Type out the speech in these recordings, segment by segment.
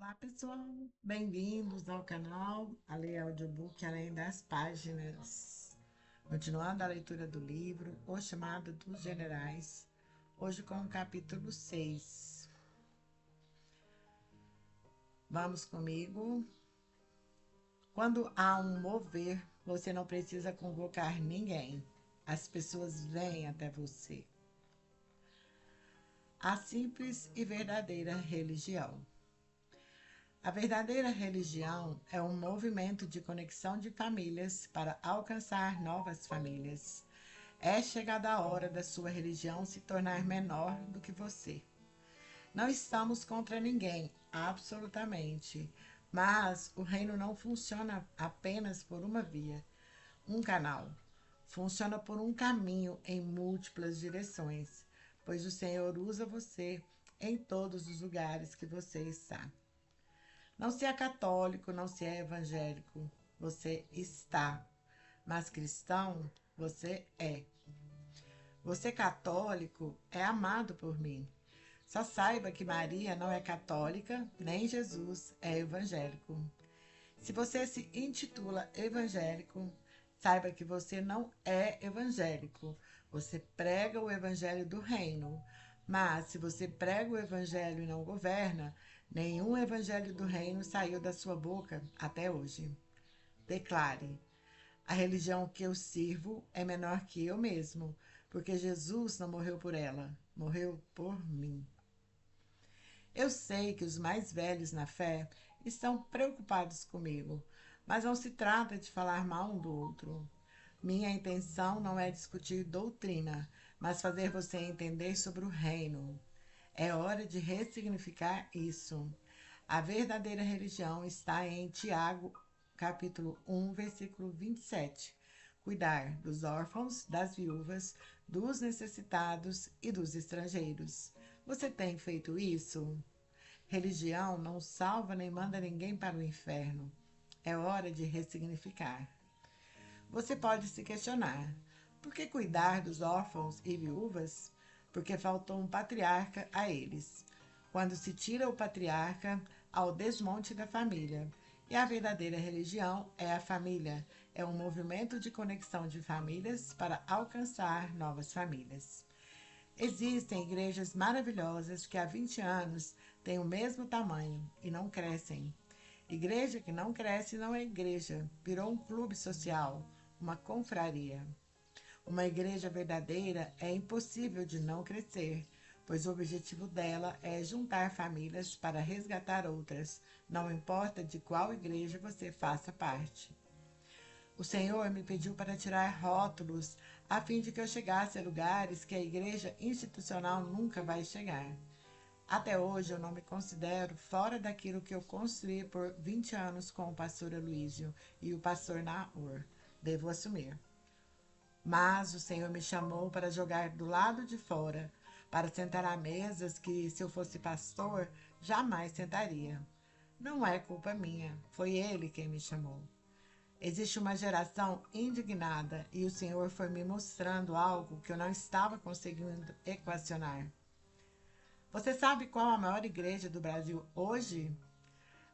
Olá, pessoal! Bem-vindos ao canal A Ler Audiobook Além das Páginas. Continuando a leitura do livro O Chamado dos Generais, hoje com o capítulo 6. Vamos comigo. Quando há um mover, você não precisa convocar ninguém. As pessoas vêm até você. A simples e verdadeira religião. A verdadeira religião é um movimento de conexão de famílias para alcançar novas famílias. É chegada a hora da sua religião se tornar menor do que você. Não estamos contra ninguém, absolutamente, mas o reino não funciona apenas por uma via, um canal. Funciona por um caminho em múltiplas direções, pois o Senhor usa você em todos os lugares que você está. Não se é católico, não se é evangélico, você está. Mas cristão, você é. Você católico é amado por mim. Só saiba que Maria não é católica, nem Jesus é evangélico. Se você se intitula evangélico, saiba que você não é evangélico. Você prega o evangelho do reino. Mas se você prega o evangelho e não governa, nenhum evangelho do reino saiu da sua boca até hoje. Declare: a religião que eu sirvo é menor que eu mesmo, porque Jesus não morreu por ela, morreu por mim. Eu sei que os mais velhos na fé estão preocupados comigo, mas não se trata de falar mal um do outro. Minha intenção não é discutir doutrina, mas fazer você entender sobre o reino. É hora de ressignificar isso. A verdadeira religião está em Tiago, capítulo 1, versículo 27. Cuidar dos órfãos, das viúvas, dos necessitados e dos estrangeiros. Você tem feito isso? Religião não salva nem manda ninguém para o inferno. É hora de ressignificar. Você pode se questionar: por que cuidar dos órfãos e viúvas? Porque faltou um patriarca a eles. Quando se tira o patriarca, há o desmonte da família. E a verdadeira religião é a família. É um movimento de conexão de famílias para alcançar novas famílias. Existem igrejas maravilhosas que há 20 anos têm o mesmo tamanho e não crescem. Igreja que não cresce não é igreja, virou um clube social, uma confraria. Uma igreja verdadeira é impossível de não crescer, pois o objetivo dela é juntar famílias para resgatar outras, não importa de qual igreja você faça parte. O Senhor me pediu para tirar rótulos, a fim de que eu chegasse a lugares que a igreja institucional nunca vai chegar. Até hoje eu não me considero fora daquilo que eu construí por 20 anos com o pastor Aloísio e o pastor Naor. Devo assumir. Mas o Senhor me chamou para jogar do lado de fora, para sentar a mesas que, se eu fosse pastor, jamais sentaria. Não é culpa minha, foi Ele quem me chamou. Existe uma geração indignada e o Senhor foi me mostrando algo que eu não estava conseguindo equacionar. Você sabe qual a maior igreja do Brasil hoje?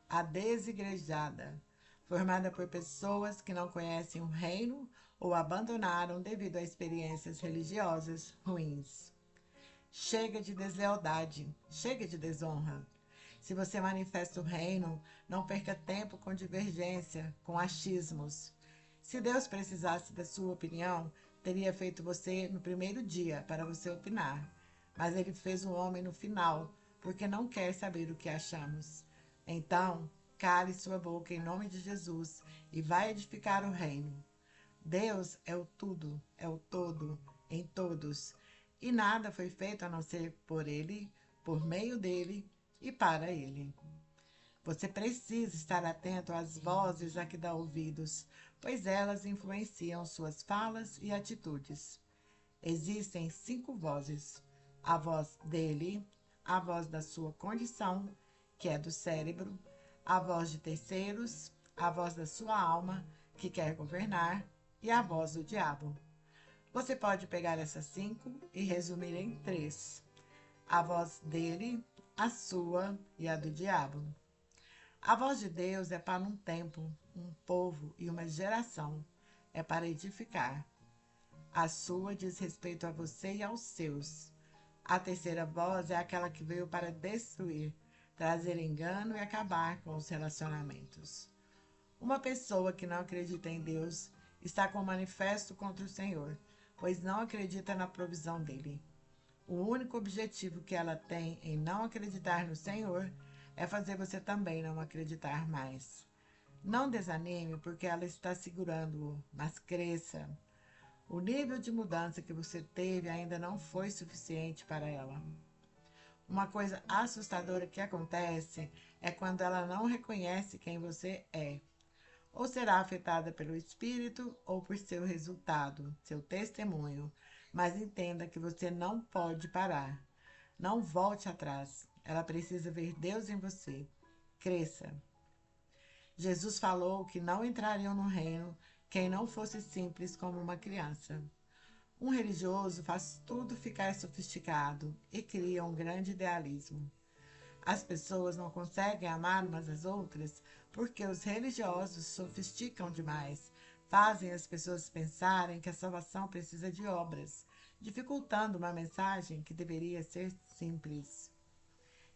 A desigrejada, formada por pessoas que não conhecem o reino ou abandonaram devido a experiências religiosas ruins. Chega de deslealdade, chega de desonra. Se você manifesta o reino, não perca tempo com divergência, com achismos. Se Deus precisasse da sua opinião, teria feito você no primeiro dia para você opinar. Mas ele fez o homem no final, porque não quer saber o que achamos. Então, cale sua boca em nome de Jesus e vai edificar o reino. Deus é o tudo, é o todo, em todos. E nada foi feito a não ser por Ele, por meio dele e para Ele. Você precisa estar atento às vozes a que dá ouvidos, pois elas influenciam suas falas e atitudes. Existem 5 vozes: a voz dele, a voz da sua condição, que é do cérebro, a voz de terceiros, a voz da sua alma, que quer governar, e a voz do diabo. Você pode pegar essas 5 e resumir em 3: a voz dele, a sua e a do diabo. A voz de Deus é para um tempo, um povo e uma geração. É para edificar. A sua diz respeito a você e aos seus. A terceira voz é aquela que veio para destruir, trazer engano e acabar com os relacionamentos. Uma pessoa que não acredita em Deus está com manifesto contra o Senhor, pois não acredita na provisão dele. O único objetivo que ela tem em não acreditar no Senhor é fazer você também não acreditar mais. Não desanime porque ela está segurando-o, mas cresça. O nível de mudança que você teve ainda não foi suficiente para ela. Uma coisa assustadora que acontece é quando ela não reconhece quem você é. Ou será afetada pelo espírito ou por seu resultado, seu testemunho. Mas entenda que você não pode parar. Não volte atrás. Ela precisa ver Deus em você. Cresça. Jesus falou que não entrariam no reino quem não fosse simples como uma criança. Um religioso faz tudo ficar sofisticado e cria um grande idealismo. As pessoas não conseguem amar umas às outras porque os religiosos sofisticam demais, fazem as pessoas pensarem que a salvação precisa de obras, dificultando uma mensagem que deveria ser simples.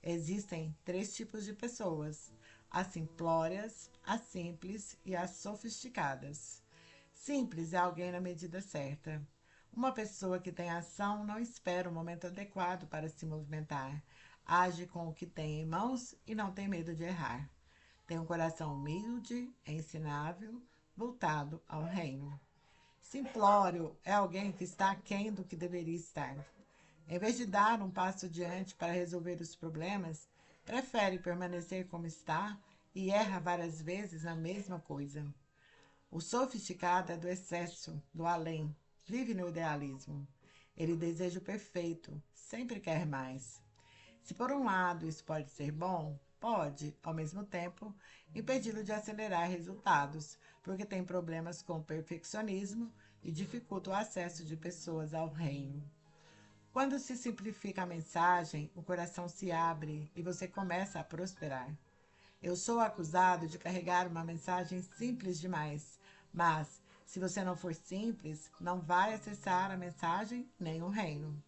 Existem três tipos de pessoas: as simplórias, as simples e as sofisticadas. Simples é alguém na medida certa. Uma pessoa que tem ação não espera o momento adequado para se movimentar. Age com o que tem em mãos e não tem medo de errar. Tem um coração humilde, ensinável, voltado ao reino. Simplório é alguém que está aquém do que deveria estar. Em vez de dar um passo adiante para resolver os problemas, prefere permanecer como está e erra várias vezes na mesma coisa. O sofisticado é do excesso, do além, vive no idealismo. Ele deseja o perfeito, sempre quer mais. Se por um lado isso pode ser bom, pode, ao mesmo tempo, impedi-lo de acelerar resultados, porque tem problemas com o perfeccionismo e dificulta o acesso de pessoas ao reino. Quando se simplifica a mensagem, o coração se abre e você começa a prosperar. Eu sou acusado de carregar uma mensagem simples demais, mas se você não for simples, não vai acessar a mensagem nem o reino.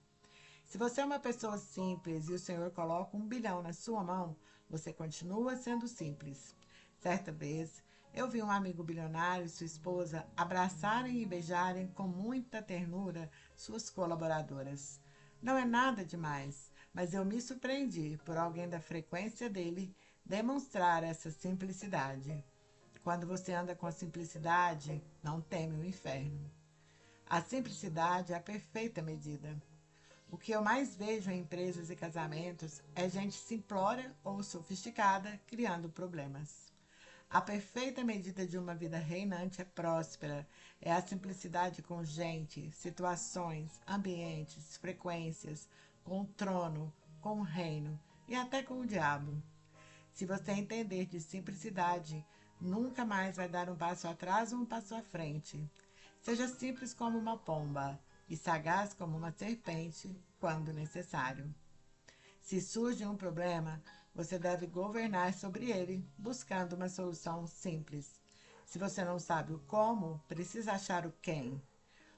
Se você é uma pessoa simples e o Senhor coloca 1 bilhão na sua mão, você continua sendo simples. Certa vez, eu vi um amigo bilionário e sua esposa abraçarem e beijarem com muita ternura suas colaboradoras. Não é nada demais, mas eu me surpreendi por alguém da frequência dele demonstrar essa simplicidade. Quando você anda com a simplicidade, não teme o inferno. A simplicidade é a perfeita medida. O que eu mais vejo em empresas e casamentos é gente simplória ou sofisticada criando problemas. A perfeita medida de uma vida reinante é próspera, é a simplicidade com gente, situações, ambientes, frequências, com o trono, com o reino e até com o diabo. Se você entender de simplicidade, nunca mais vai dar um passo atrás ou um passo à frente. Seja simples como uma pomba e sagaz como uma serpente, quando necessário. Se surge um problema, você deve governar sobre ele, buscando uma solução simples. Se você não sabe o como, precisa achar o quem.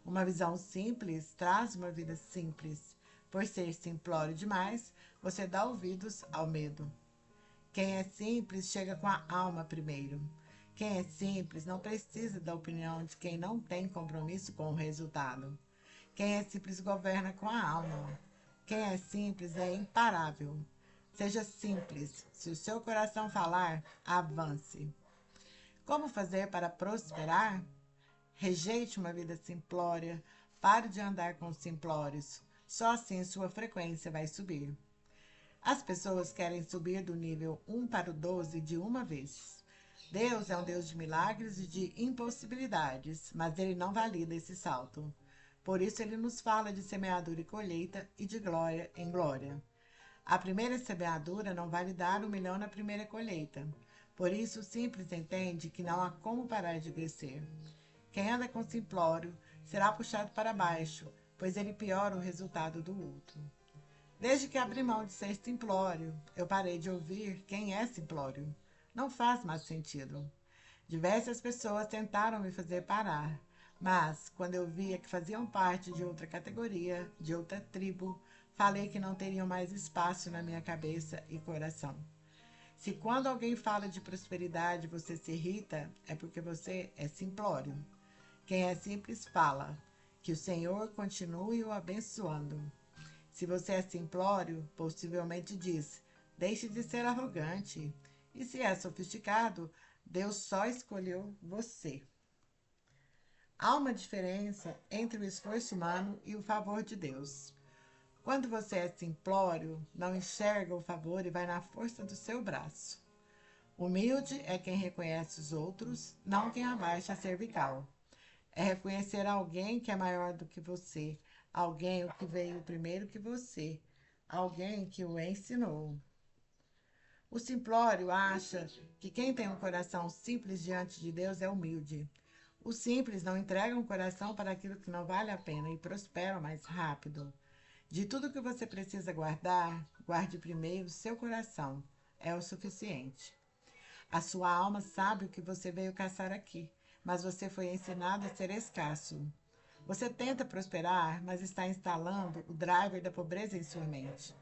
Uma visão simples traz uma vida simples. Por ser simplório demais, você dá ouvidos ao medo. Quem é simples chega com a alma primeiro. Quem é simples não precisa da opinião de quem não tem compromisso com o resultado. Quem é simples governa com a alma. Quem é simples é imparável. Seja simples. Se o seu coração falar, avance. Como fazer para prosperar? Rejeite uma vida simplória. Pare de andar com os simplórios. Só assim sua frequência vai subir. As pessoas querem subir do nível 1 para o 12 de uma vez. Deus é um Deus de milagres e de impossibilidades, mas Ele não valida esse salto. Por isso Ele nos fala de semeadura e colheita e de glória em glória. A primeira semeadura não vai lhe dar 1 milhão na primeira colheita. Por isso o simples entende que não há como parar de crescer. Quem anda com simplório será puxado para baixo, pois ele piora o resultado do outro. Desde que abri mão de ser simplório, eu parei de ouvir quem é simplório. Não faz mais sentido. Diversas pessoas tentaram me fazer parar, mas quando eu via que faziam parte de outra categoria, de outra tribo, falei que não teriam mais espaço na minha cabeça e coração. Se quando alguém fala de prosperidade você se irrita, é porque você é simplório. Quem é simples fala. Que o Senhor continue o abençoando. Se você é simplório, possivelmente diz: deixe de ser arrogante. E se é sofisticado, Deus só escolheu você. Há uma diferença entre o esforço humano e o favor de Deus. Quando você é simplório, não enxerga o favor e vai na força do seu braço. Humilde é quem reconhece os outros, não quem abaixa a cervical. É reconhecer alguém que é maior do que você, alguém que veio primeiro que você, alguém que o ensinou. O simplório acha que quem tem um coração simples diante de Deus é humilde. Os simples não entregam o coração para aquilo que não vale a pena e prosperam mais rápido. De tudo que você precisa guardar, guarde primeiro seu coração. É o suficiente. A sua alma sabe o que você veio caçar aqui, mas você foi ensinado a ser escasso. Você tenta prosperar, mas está instalando o driver da pobreza em sua mente.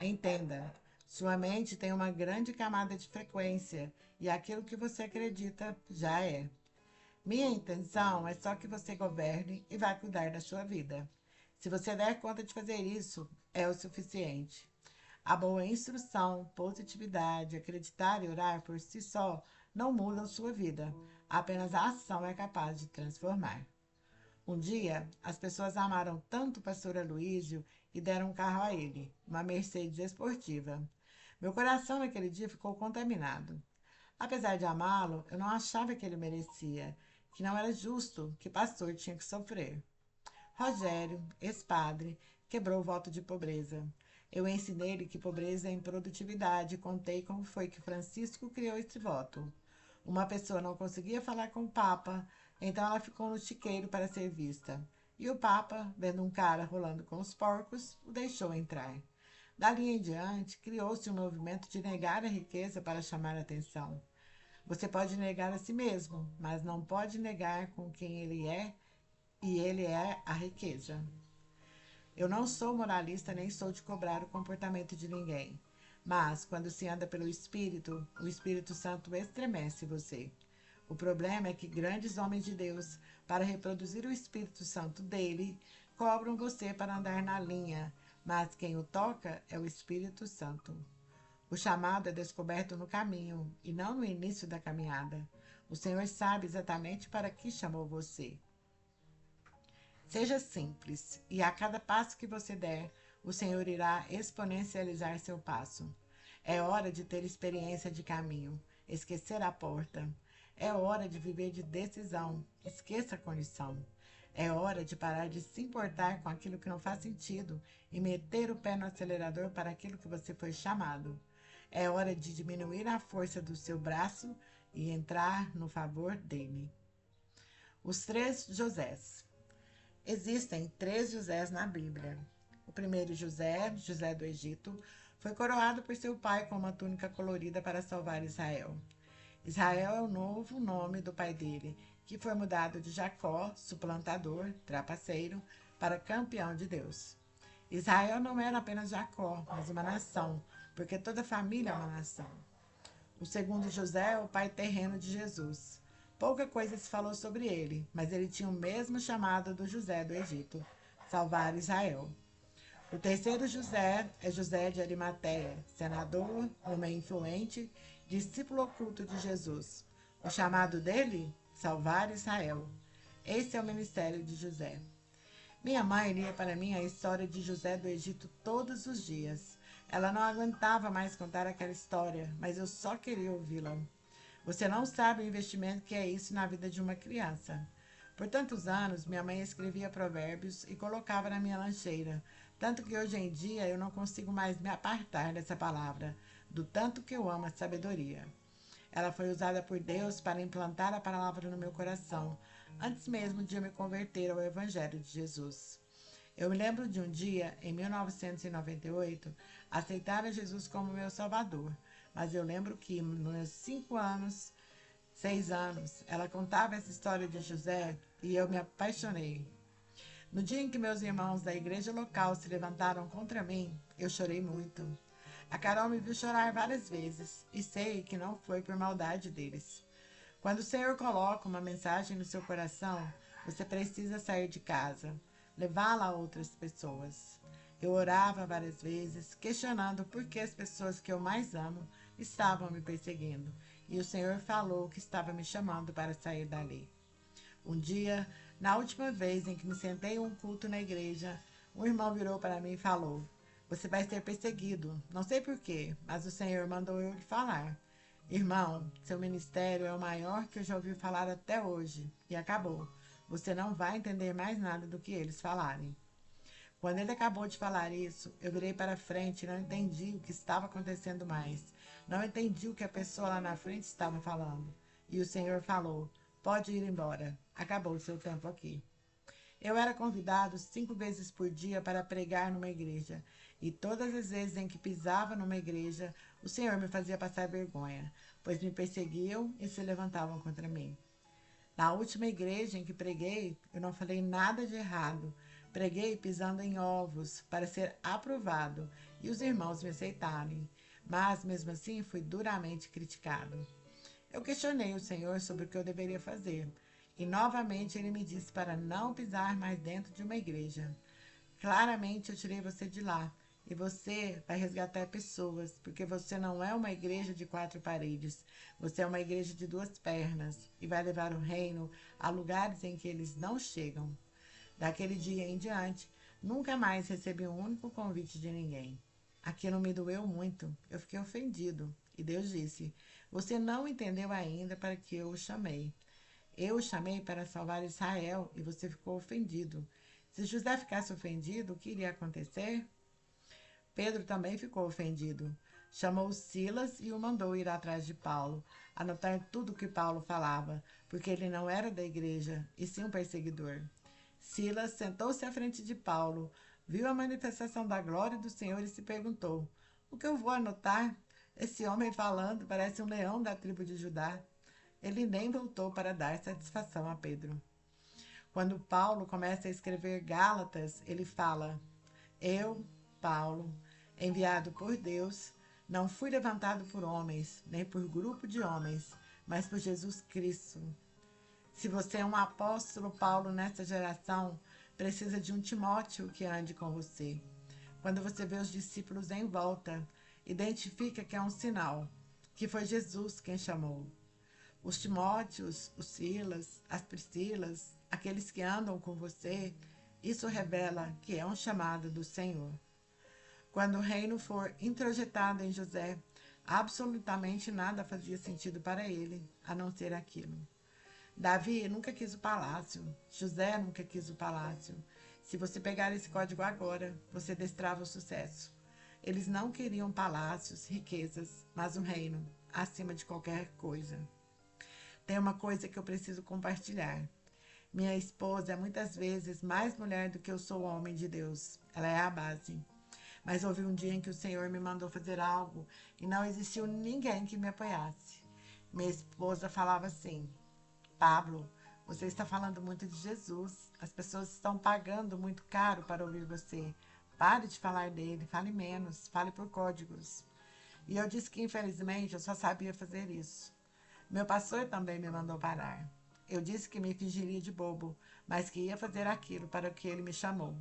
Entenda, sua mente tem uma grande camada de frequência e aquilo que você acredita já é. Minha intenção é só que você governe e vá cuidar da sua vida. Se você der conta de fazer isso, é o suficiente. A boa instrução, positividade, acreditar e orar por si só não mudam sua vida. Apenas a ação é capaz de transformar. Um dia, as pessoas amaram tanto o pastor Aloísio e deram um carro a ele, uma Mercedes esportiva. Meu coração naquele dia ficou contaminado. Apesar de amá-lo, eu não achava que ele merecia, que não era justo que pastor tinha que sofrer. Rogério, ex-padre, quebrou o voto de pobreza. Eu ensinei-lhe que pobreza é improdutividade e contei como foi que Francisco criou esse voto. Uma pessoa não conseguia falar com o Papa, então ela ficou no chiqueiro para ser vista. E o Papa, vendo um cara rolando com os porcos, o deixou entrar. Dali em diante, criou-se um movimento de negar a riqueza para chamar a atenção. Você pode negar a si mesmo, mas não pode negar com quem ele é, e ele é a riqueza. Eu não sou moralista nem sou de cobrar o comportamento de ninguém. Mas, quando se anda pelo Espírito, o Espírito Santo estremece você. O problema é que grandes homens de Deus, para reproduzir o Espírito Santo dele, cobram você para andar na linha, mas quem o toca é o Espírito Santo. O chamado é descoberto no caminho e não no início da caminhada. O Senhor sabe exatamente para que chamou você. Seja simples, e a cada passo que você der, o Senhor irá exponencializar seu passo. É hora de ter experiência de caminho, esquecer a porta. É hora de viver de decisão, esqueça a condição. É hora de parar de se importar com aquilo que não faz sentido e meter o pé no acelerador para aquilo que você foi chamado. É hora de diminuir a força do seu braço e entrar no favor dele. Os três Josés. Existem três Josés na Bíblia. O primeiro José, José do Egito, foi coroado por seu pai com uma túnica colorida para salvar Israel. Israel é o novo nome do pai dele, que foi mudado de Jacó, suplantador, trapaceiro, para campeão de Deus. Israel não era apenas Jacó, mas uma nação, porque toda família é uma nação. O segundo José é o pai terreno de Jesus. Pouca coisa se falou sobre ele, mas ele tinha o mesmo chamado do José do Egito, salvar Israel. O terceiro José é José de Arimateia, senador, homem influente, discípulo oculto de Jesus. O chamado dele? Salvar Israel. Esse é o ministério de José. Minha mãe lia para mim a história de José do Egito todos os dias. Ela não aguentava mais contar aquela história, mas eu só queria ouvi-la. Você não sabe o investimento que é isso na vida de uma criança. Por tantos anos, minha mãe escrevia provérbios e colocava na minha lancheira, tanto que hoje em dia eu não consigo mais me apartar dessa palavra, do tanto que eu amo a sabedoria. Ela foi usada por Deus para implantar a palavra no meu coração, antes mesmo de eu me converter ao Evangelho de Jesus. Eu me lembro de um dia, em 1998, aceitar a Jesus como meu Salvador, mas eu lembro que nos meus 5 anos, 6 anos, ela contava essa história de José e eu me apaixonei. No dia em que meus irmãos da igreja local se levantaram contra mim, eu chorei muito. A Carol me viu chorar várias vezes e sei que não foi por maldade deles. Quando o Senhor coloca uma mensagem no seu coração, você precisa sair de casa, levá-la a outras pessoas. Eu orava várias vezes, questionando por que as pessoas que eu mais amo estavam me perseguindo, e o Senhor falou que estava me chamando para sair dali. Um dia, na última vez em que me sentei em um culto na igreja, um irmão virou para mim e falou: Você vai ser perseguido. Não sei por quê, mas o Senhor mandou eu lhe falar. Irmão, seu ministério é o maior que eu já ouvi falar até hoje. E acabou. Você não vai entender mais nada do que eles falarem. Quando ele acabou de falar isso, eu virei para frente e não entendi o que estava acontecendo mais. Não entendi o que a pessoa lá na frente estava falando. E o Senhor falou: Pode ir embora. Acabou o seu tempo aqui. Eu era convidado 5 vezes por dia para pregar numa igreja, e todas as vezes em que pisava numa igreja, o Senhor me fazia passar vergonha, pois me perseguiam e se levantavam contra mim. Na última igreja em que preguei, eu não falei nada de errado. Preguei pisando em ovos para ser aprovado e os irmãos me aceitarem, mas mesmo assim fui duramente criticado. Eu questionei o Senhor sobre o que eu deveria fazer, e novamente ele me disse para não pisar mais dentro de uma igreja. Claramente eu tirei você de lá, e você vai resgatar pessoas, porque você não é uma igreja de 4 paredes, você é uma igreja de 2 pernas, e vai levar o reino a lugares em que eles não chegam. Daquele dia em diante, nunca mais recebi um único convite de ninguém. Aquilo me doeu muito, eu fiquei ofendido, e Deus disse: Você não entendeu ainda para que eu o chamei. Eu o chamei para salvar Israel e você ficou ofendido. Se José ficasse ofendido, o que iria acontecer? Pedro também ficou ofendido. Chamou Silas e o mandou ir atrás de Paulo, anotar tudo o que Paulo falava, porque ele não era da igreja, e sim um perseguidor. Silas sentou-se à frente de Paulo, viu a manifestação da glória do Senhor e se perguntou: O que eu vou anotar? Esse homem falando parece um leão da tribo de Judá. Ele nem voltou para dar satisfação a Pedro. Quando Paulo começa a escrever Gálatas, ele fala: Eu, Paulo, enviado por Deus, não fui levantado por homens, nem por grupo de homens, mas por Jesus Cristo. Se você é um apóstolo Paulo nessa geração, precisa de um Timóteo que ande com você. Quando você vê os discípulos em volta, identifica que é um sinal, que foi Jesus quem chamou. Os Timóteos, os Silas, as Priscilas, aqueles que andam com você, isso revela que é um chamado do Senhor. Quando o reino for introjetado em José, absolutamente nada fazia sentido para ele, a não ser aquilo. Davi nunca quis o palácio, José nunca quis o palácio. Se você pegar esse código agora, você destrava o sucesso. Eles não queriam palácios, riquezas, mas um reino, acima de qualquer coisa. Tem uma coisa que eu preciso compartilhar. Minha esposa é muitas vezes mais mulher do que eu sou homem de Deus. Ela é a base. Mas houve um dia em que o Senhor me mandou fazer algo e não existiu ninguém que me apoiasse. Minha esposa falava assim: Pablo, você está falando muito de Jesus. As pessoas estão pagando muito caro para ouvir você. Pare de falar dele, fale menos, fale por códigos. E eu disse que infelizmente eu só sabia fazer isso. Meu pastor também me mandou parar. Eu disse que me fingiria de bobo, mas que ia fazer aquilo para o que ele me chamou.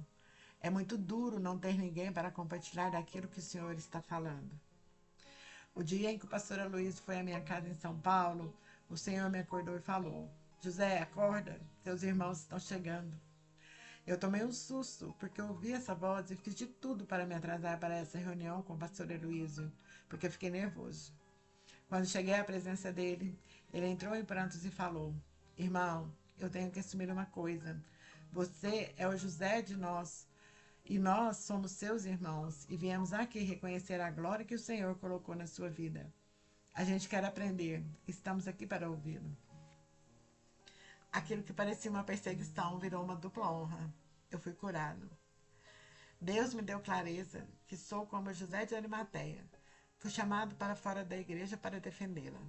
É muito duro não ter ninguém para compartilhar daquilo que o Senhor está falando. O dia em que o pastor Aloysio foi à minha casa em São Paulo, o Senhor me acordou e falou: José, acorda, seus irmãos estão chegando. Eu tomei um susto, porque eu ouvi essa voz e fiz de tudo para me atrasar para essa reunião com o pastor Aloysio, porque eu fiquei nervoso. Quando cheguei à presença dele, ele entrou em prantos e falou: Irmão, eu tenho que assumir uma coisa. Você é o José de nós, e nós somos seus irmãos, e viemos aqui reconhecer a glória que o Senhor colocou na sua vida. A gente quer aprender, estamos aqui para ouvi-lo. Aquilo que parecia uma perseguição virou uma dupla honra. Eu fui curado. Deus me deu clareza que sou como José de Arimateia. Fui chamado para fora da igreja para defendê-la.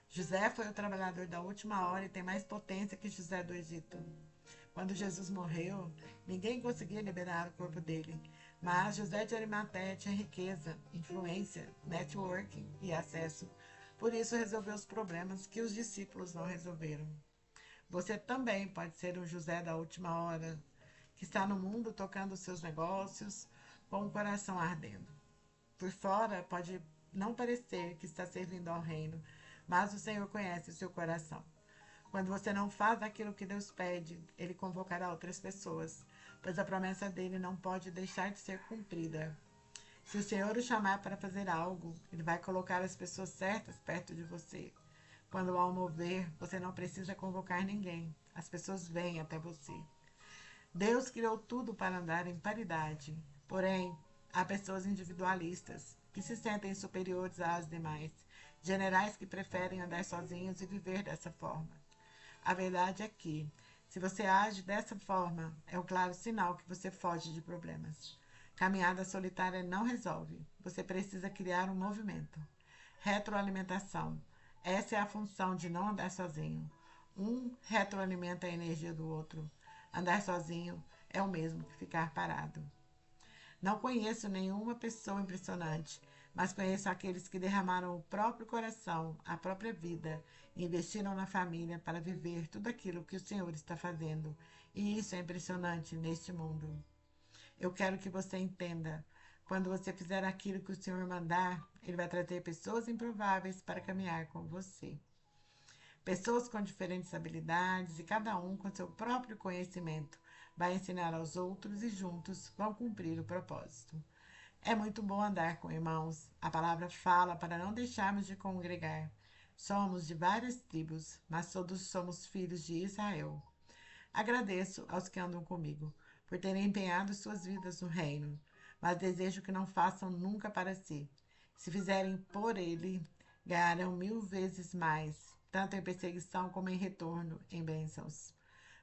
José foi o trabalhador da última hora e tem mais potência que José do Egito. Quando Jesus morreu, ninguém conseguia liberar o corpo dele, mas José de Arimateia tinha riqueza, influência, networking e acesso. Por isso resolveu os problemas que os discípulos não resolveram. Você também pode ser um José da última hora, que está no mundo tocando os seus negócios com o coração ardendo. Por fora pode não parecer que está servindo ao reino, mas o Senhor conhece o seu coração. Quando você não faz aquilo que Deus pede, Ele convocará outras pessoas, pois a promessa dele não pode deixar de ser cumprida. Se o Senhor o chamar para fazer algo, Ele vai colocar as pessoas certas perto de você. Quando ao mover, você não precisa convocar ninguém. As pessoas vêm até você. Deus criou tudo para andar em paridade. Porém, há pessoas individualistas que se sentem superiores às demais, generais que preferem andar sozinhos e viver dessa forma. A verdade é que, se você age dessa forma, é um claro sinal que você foge de problemas. Caminhada solitária não resolve. Você precisa criar um movimento. Retroalimentação. Essa é a função de não andar sozinho. Um retroalimenta a energia do outro. Andar sozinho é o mesmo que ficar parado. Não conheço nenhuma pessoa impressionante, mas conheço aqueles que derramaram o próprio coração, a própria vida, e investiram na família para viver tudo aquilo que o Senhor está fazendo. E isso é impressionante neste mundo. Eu quero que você entenda. Quando você fizer aquilo que o Senhor mandar, Ele vai trazer pessoas improváveis para caminhar com você. Pessoas com diferentes habilidades e cada um com seu próprio conhecimento vai ensinar aos outros e juntos vão cumprir o propósito. É muito bom andar com irmãos. A palavra fala para não deixarmos de congregar. Somos de várias tribos, mas todos somos filhos de Israel. Agradeço aos que andam comigo por terem empenhado suas vidas no reino, mas desejo que não façam nunca para si. Se fizerem por ele, ganharão 1000 vezes mais, tanto em perseguição como em retorno, em bênçãos.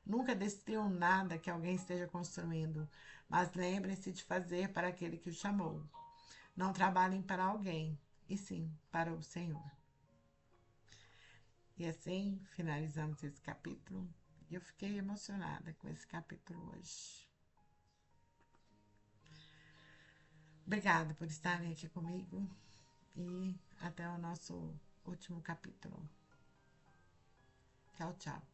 Nunca destruam nada que alguém esteja construindo, mas lembrem-se de fazer para aquele que o chamou. Não trabalhem para alguém, e sim para o Senhor. E assim finalizamos esse capítulo. E eu fiquei emocionada com esse capítulo hoje. Obrigada por estarem aqui comigo e até o nosso último capítulo. Tchau, tchau.